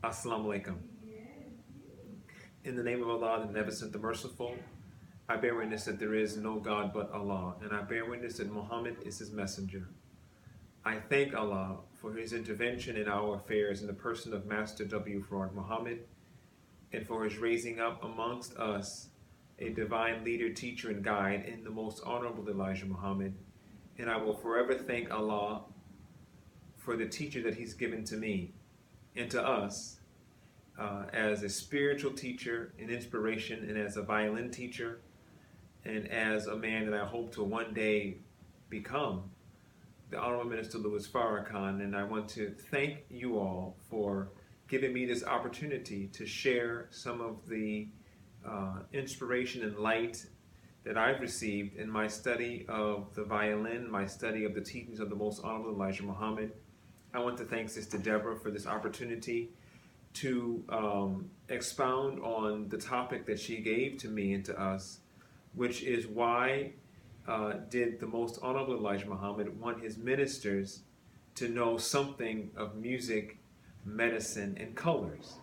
Assalamu alaikum. In the name of Allah, the Beneficent, the Merciful, I bear witness that there is no God but Allah, and I bear witness that Muhammad is his messenger. I thank Allah for his intervention in our affairs in the person of Master W. Farad Muhammad, and for his raising up amongst us a divine leader, teacher, and guide in the most honorable Elijah Muhammad. And I will forever thank Allah for the teacher that he's given to me and to us as a spiritual teacher, an inspiration, and as a violin teacher, and as a man that I hope to one day become, the Honorable Minister Louis Farrakhan. And I want to thank you all for giving me this opportunity to share some of the inspiration and light that I've received in my study of the violin, my study of the teachings of the Most Honorable Elijah Muhammad. I want to thank Sister Deborah for this opportunity to expound on the topic that she gave to me and to us, which is why did the Most Honorable Elijah Muhammad want his ministers to know something of music, medicine, and colors.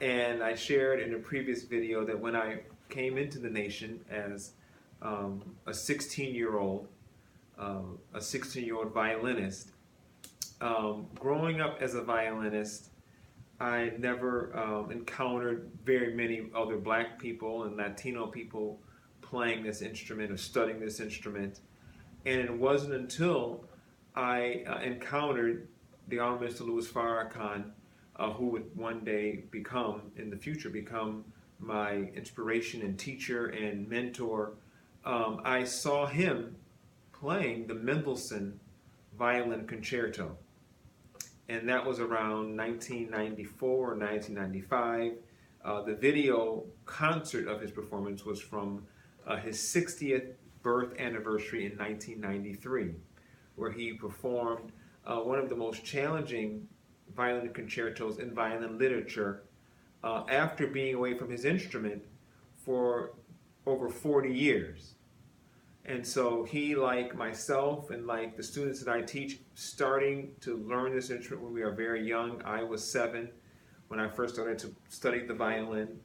And I shared in a previous video that when I came into the nation as a 16-year-old violinist, growing up as a violinist, I never encountered very many other black people and Latino people playing this instrument or studying this instrument. And it wasn't until I encountered the Honorable Mr. Louis Farrakhan, who would one day in the future, become my inspiration and teacher and mentor. I saw him playing the Mendelssohn Violin Concerto. And that was around 1994 or 1995. The video concert of his performance was from his 60th birth anniversary in 1993, where he performed one of the most challenging violin concertos in violin literature after being away from his instrument for over 40 years. And so he, like myself and like the students that I teach, starting to learn this instrument when we are very young. I was 7 when I first started to study the violin.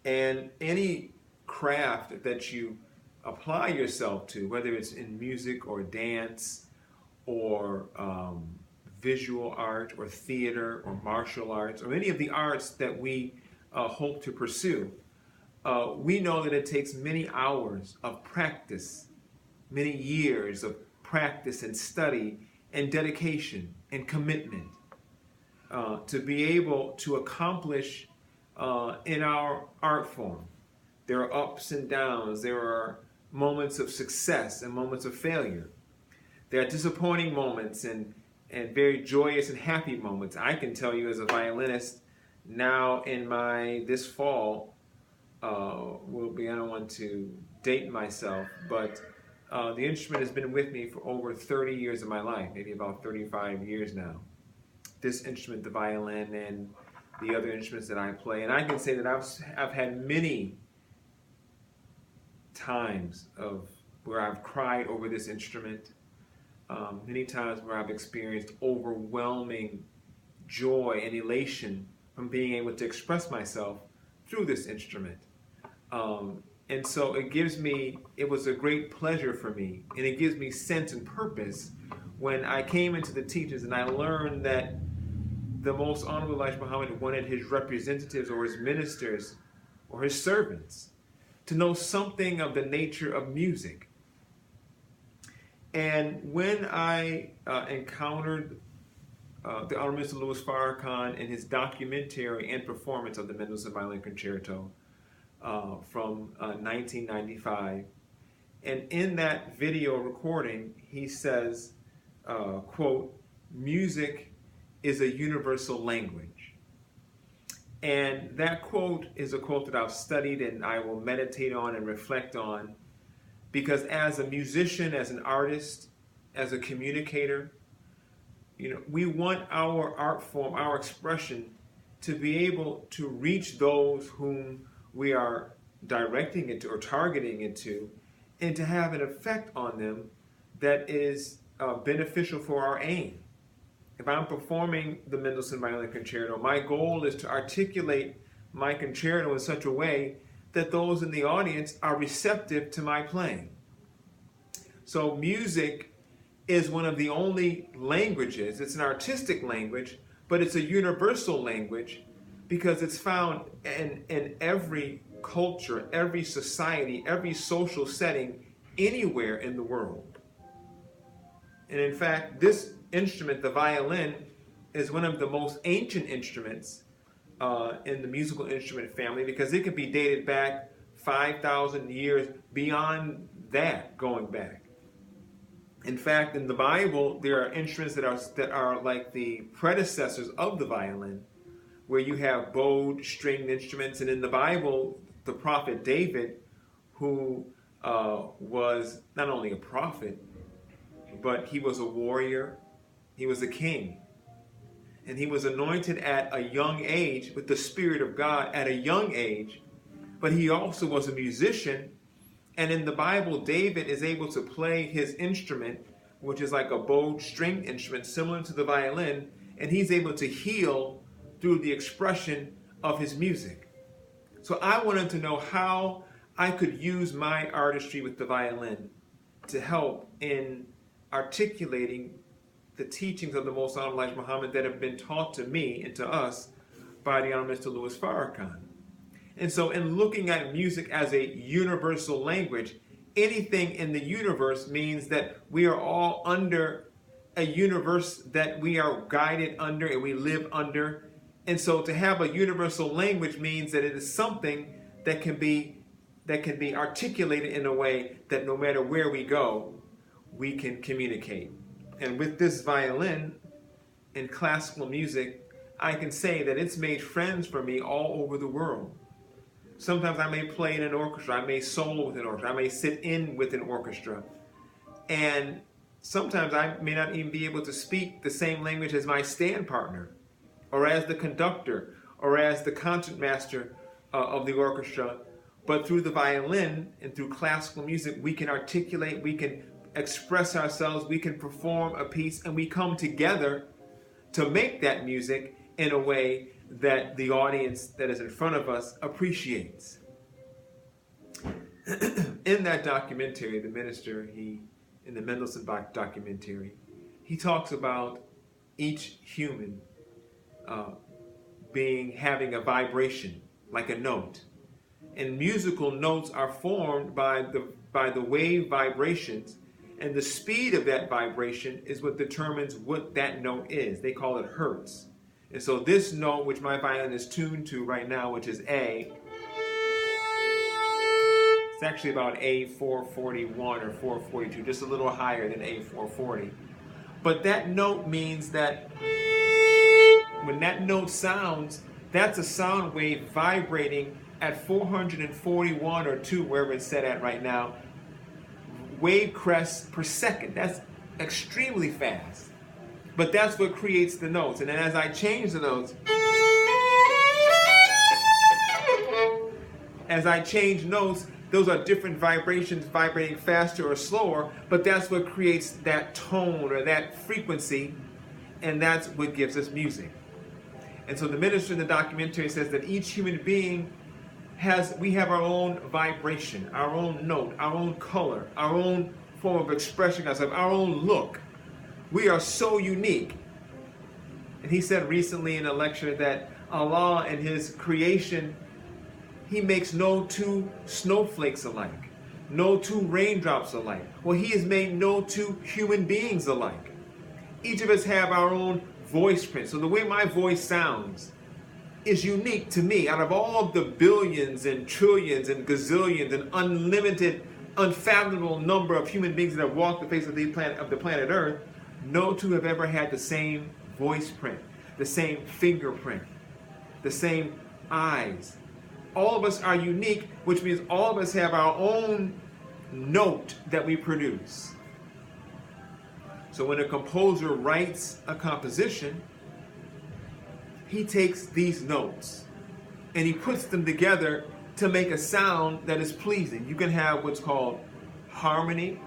And any craft that you apply yourself to, whether it's in music or dance or visual art or theater or martial arts or any of the arts that we hope to pursue, we know that it takes many hours of practice, many years of practice and study and dedication and commitment to be able to accomplish in our art form. There are ups and downs. There are moments of success and moments of failure. There are disappointing moments and very joyous and happy moments. I can tell you as a violinist now this fall, I don't want to date myself, but the instrument has been with me for over 30 years of my life, maybe about 35 years now. This instrument, the violin, and the other instruments that I play. And I can say that I've had many times where I've cried over this instrument, many times where I've experienced overwhelming joy and elation from being able to express myself through this instrument. And so it was a great pleasure for me, and it gives me sense and purpose when I came into the teachings and I learned that the Most Honorable Elijah Muhammad wanted his representatives or his ministers or his servants to know something of the nature of music. And when I encountered the Honorable Mr. Louis Farrakhan in his documentary and performance of the Mendelssohn Violin Concerto from 1995, and in that video recording, he says, quote, "Music is a universal language." And that quote is a quote that I've studied and I will meditate on and reflect on, because as a musician, as an artist, as a communicator, we want our art form, our expression, to be able to reach those whom we are directing it to or targeting it to, and to have an effect on them that is beneficial for our aim. if I'm performing the Mendelssohn Violin Concerto, my goal is to articulate my concerto in such a way that those in the audience are receptive to my playing. So music is one of the only languages, it's an artistic language, but it's a universal language because it's found in every culture, every society, every social setting, anywhere in the world. And in fact, this instrument, the violin, is one of the most ancient instruments in the musical instrument family because it can be dated back 5,000 years, beyond that, going back. In fact, in the Bible, there are instruments that are like the predecessors of the violin, where you have bowed stringed instruments. And in the Bible, the prophet David, who was not only a prophet, but he was a warrior, he was a king. And he was anointed at a young age with the Spirit of God at a young age, but he also was a musician. And in the Bible, David is able to play his instrument, which is like a bowed stringed instrument, similar to the violin, and he's able to heal through the expression of his music. So I wanted to know how I could use my artistry with the violin to help in articulating the teachings of the Most Honorable Elijah Muhammad that have been taught to me and to us by the Honorable Mr. Louis Farrakhan. And so in looking at music as a universal language, anything in the universe means that we are all under a universe that we are guided under and we live under. And so to have a universal language means that it is something that can be articulated in a way that no matter where we go, we can communicate. And with this violin in classical music, I can say that it's made friends for me all over the world. Sometimes I may play in an orchestra, I may solo with an orchestra, I may sit in with an orchestra. And sometimes I may not even be able to speak the same language as my stand partner, or as the conductor, or as the concertmaster of the orchestra. But through the violin and through classical music, we can articulate, we can express ourselves, we can perform a piece, and we come together to make that music in a way that the audience that is in front of us appreciates. In that documentary, the minister, in the Mendelssohn documentary, he talks about each human having a vibration, like a note. And musical notes are formed by the wave vibrations, and the speed of that vibration is what determines what that note is. They call it hertz. And so this note, which my violin is tuned to right now, which is A, it's actually about A441 or 442, just a little higher than A440. But that note means that when that note sounds, that's a sound wave vibrating at 441 or 2, wherever it's set at right now, wave crests per second. That's extremely fast. But that's what creates the notes. And then as I change the notes, those are different vibrations vibrating faster or slower, but that's what creates that tone or that frequency, and that's what gives us music. And so the minister in the documentary says that each human being we have our own vibration, our own note, our own color, our own form of expressing ourselves, our own look. We are so unique. And he said recently in a lecture that Allah in his creation, he makes no two snowflakes alike, no two raindrops alike. Well, he has made no two human beings alike. Each of us have our own voice print. So the way my voice sounds is unique to me. Out of all of the billions and trillions and gazillions and unlimited, unfathomable number of human beings that have walked the face of the planet Earth, no two have ever had the same voice print, the same fingerprint, the same eyes. All of us are unique, which means all of us have our own note that we produce. So when a composer writes a composition, he takes these notes and he puts them together to make a sound that is pleasing. You can have what's called harmony.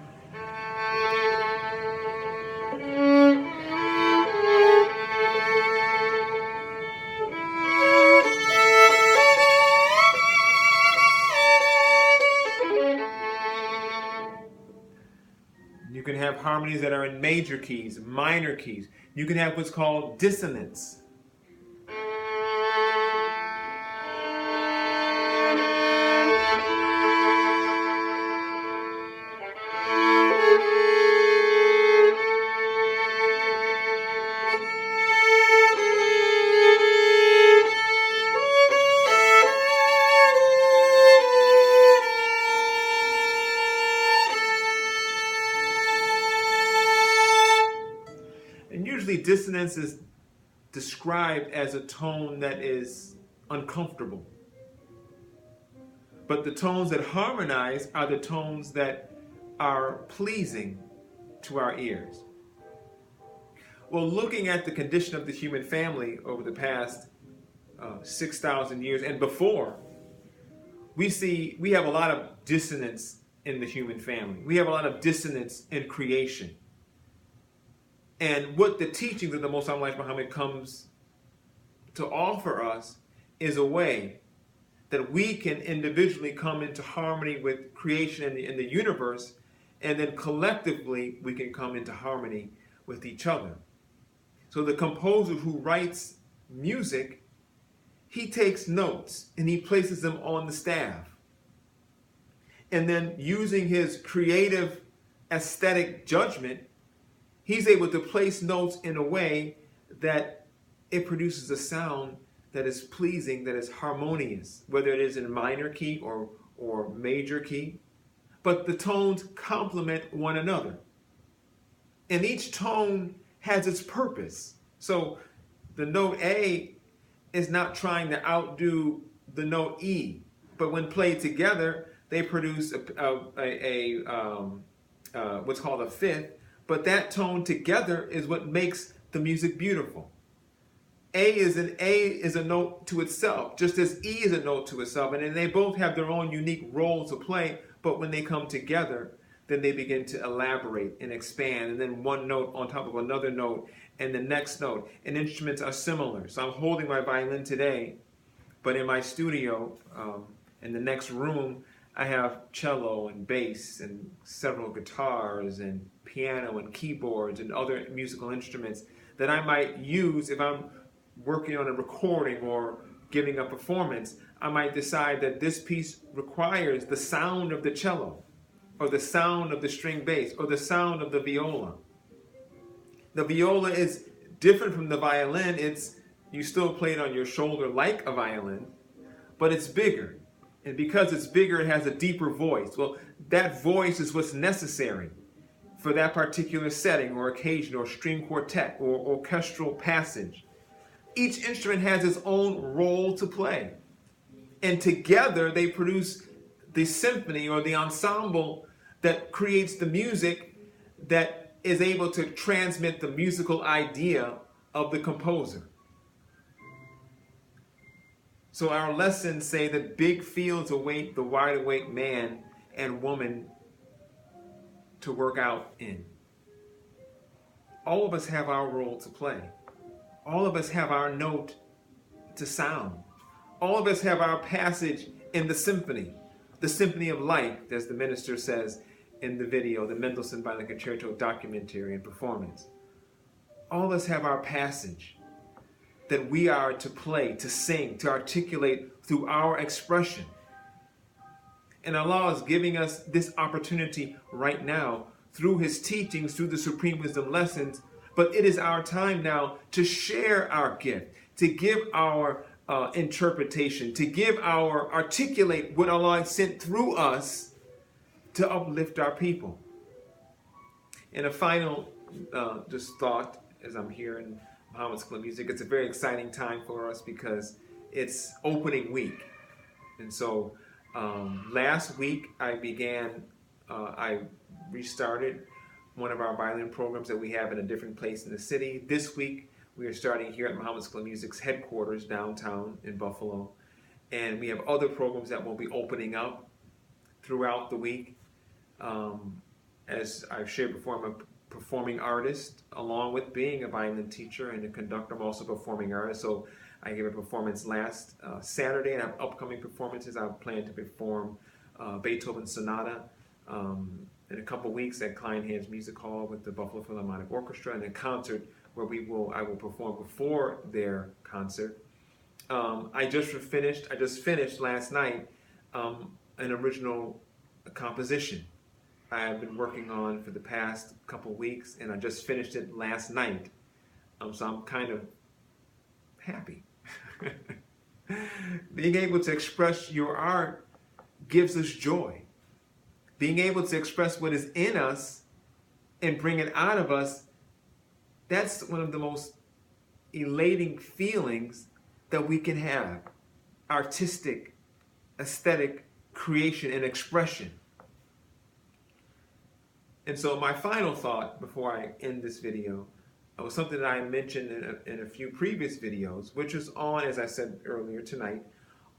harmonies that are in major keys, minor keys. You can have what's called dissonance. And usually dissonance is described as a tone that is uncomfortable. But the tones that harmonize are the tones that are pleasing to our ears. Well, looking at the condition of the human family over the past 6,000 years and before, we have a lot of dissonance in the human family. We have a lot of dissonance in creation. And what the teachings of the Most High Muhammad comes to offer us is a way that we can individually come into harmony with creation in the universe, and then collectively we can come into harmony with each other. So the composer who writes music, he takes notes and he places them on the staff. And then using his creative aesthetic judgment, he's able to place notes in a way that it produces a sound that is pleasing, that is harmonious, whether it is in minor key or major key. But the tones complement one another. And each tone has its purpose. So the note A is not trying to outdo the note E, but when played together, they produce what's called a fifth. But that tone together is what makes the music beautiful. A is a note to itself, just as E is a note to itself, and then they both have their own unique role to play. But when they come together, then they begin to elaborate and expand, and then one note on top of another note, and the next note. And instruments are similar. So I'm holding my violin today, but in my studio, in the next room, I have cello and bass and several guitars and piano and keyboards and other musical instruments that I might use if I'm working on a recording or giving a performance. I might decide that this piece requires the sound of the cello, or the sound of the string bass, or the sound of the viola. The viola is different from the violin. You still play it on your shoulder like a violin, but it's bigger. And because it's bigger, it has a deeper voice. Well, that voice is what's necessary for that particular setting or occasion or string quartet or orchestral passage. Each instrument has its own role to play. And together they produce the symphony or the ensemble that creates the music that is able to transmit the musical idea of the composer. So our lessons say that big fields await the wide-awake man and woman to work out in. All of us have our role to play. All of us have our note to sound. All of us have our passage in the symphony of life, as the minister says in the video, the Mendelssohn Violin Concerto documentary and performance. All of us have our passage that we are to play, to sing, to articulate through our expression. And Allah is giving us this opportunity right now through His teachings, through the Supreme Wisdom lessons. But it is our time now to share our gift, to give our interpretation, to articulate what Allah sent through us to uplift our people. And a final just thought as I'm here in Muhammad's Club Music, it's a very exciting time for us because it's opening week. And so last week I restarted one of our violin programs that we have in a different place in the city. This week we are starting here at Muhammad's Club Music's headquarters downtown in Buffalo. And we have other programs that will be opening up throughout the week. As I've shared before, I'm a performing artist, along with being a violin teacher and a conductor. I'm also a performing artist. So I gave a performance last Saturday, and I have upcoming performances. I plan to perform Beethoven's Sonata in a couple weeks at Kleinhans Music Hall with the Buffalo Philharmonic Orchestra, and a concert where I will perform before their concert. I just finished last night an original composition I have been working on for the past couple weeks, and I just finished it last night. So I'm kind of happy. Being able to express your art gives us joy. Being able to express what is in us and bring it out of us, that's one of the most elating feelings that we can have. Artistic, aesthetic creation and expression. And so my final thought before I end this video was something that I mentioned in a few previous videos, which was on, as I said earlier tonight,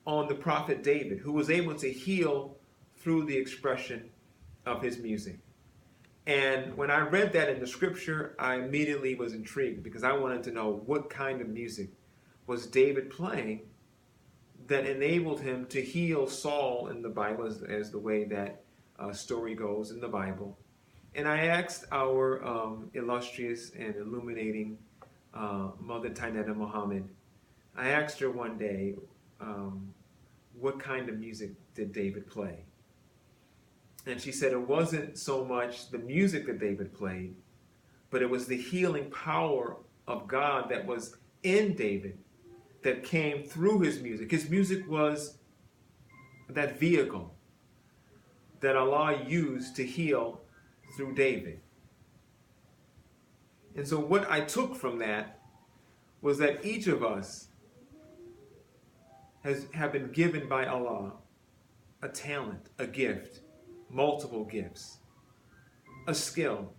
on the prophet David, who was able to heal through the expression of his music. And when I read that in the scripture, I immediately was intrigued because I wanted to know what kind of music was David playing that enabled him to heal Saul in the Bible, as the way that story goes in the Bible. And I asked our illustrious and illuminating Mother Tainetta Muhammad, I asked her one day, what kind of music did David play? And she said it wasn't so much the music that David played, but it was the healing power of God that was in David that came through his music. His music was that vehicle that Allah used to heal through David. And so what I took from that was that each of us have been given by Allah a talent, a gift, multiple gifts, a skill,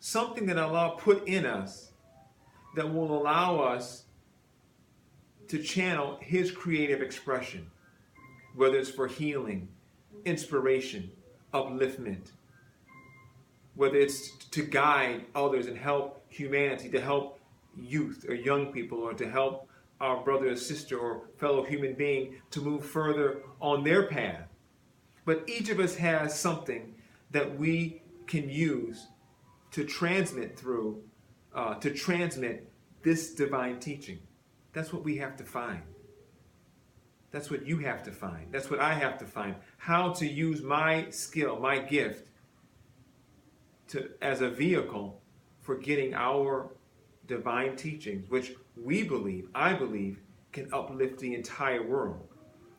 something that Allah put in us that will allow us to channel His creative expression, whether it's for healing, inspiration, upliftment, whether it's to guide others and help humanity, to help youth or young people, or to help our brother or sister or fellow human being to move further on their path. But each of us has something that we can use to transmit this divine teaching. That's what we have to find. That's what you have to find. That's what I have to find. How to use my skill, my gift, as a vehicle for getting our divine teachings, which I believe, can uplift the entire world.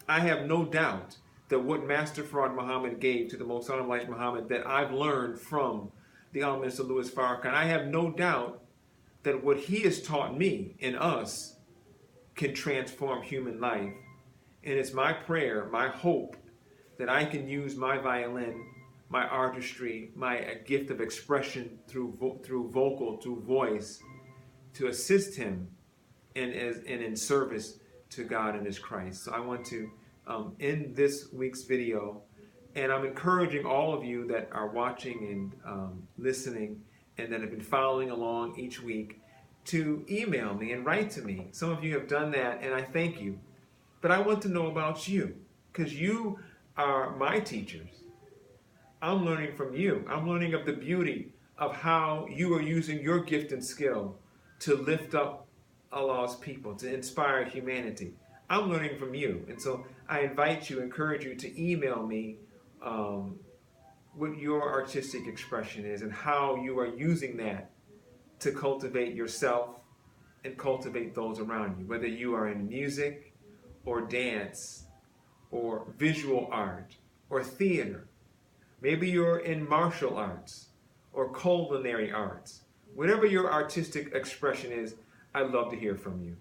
I have no doubt that what Master Farad Muhammad gave to the Most Honorable Elijah Muhammad, that I've learned from the Honorable Minister Louis Farrakhan, I have no doubt that what he has taught me and us can transform human life. And it's my prayer, my hope, that I can use my violin, my artistry, my gift of expression through vocal, through voice, to assist him in service to God and His Christ. So I want to end this week's video, and I'm encouraging all of you that are watching and listening and that have been following along each week to email me and write to me. Some of you have done that, and I thank you. But I want to know about you, because you are my teachers. I'm learning from you. I'm learning of the beauty of how you are using your gift and skill to lift up Allah's people, to inspire humanity. I'm learning from you. And so I encourage you to email me what your artistic expression is and how you are using that to cultivate yourself and cultivate those around you, whether you are in music or dance or visual art or theater. Maybe you're in martial arts or culinary arts. Whatever your artistic expression is, I'd love to hear from you.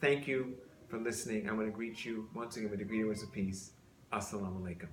Thank you for listening. I'm going to greet you once again with the greetings of peace. Assalamu alaikum.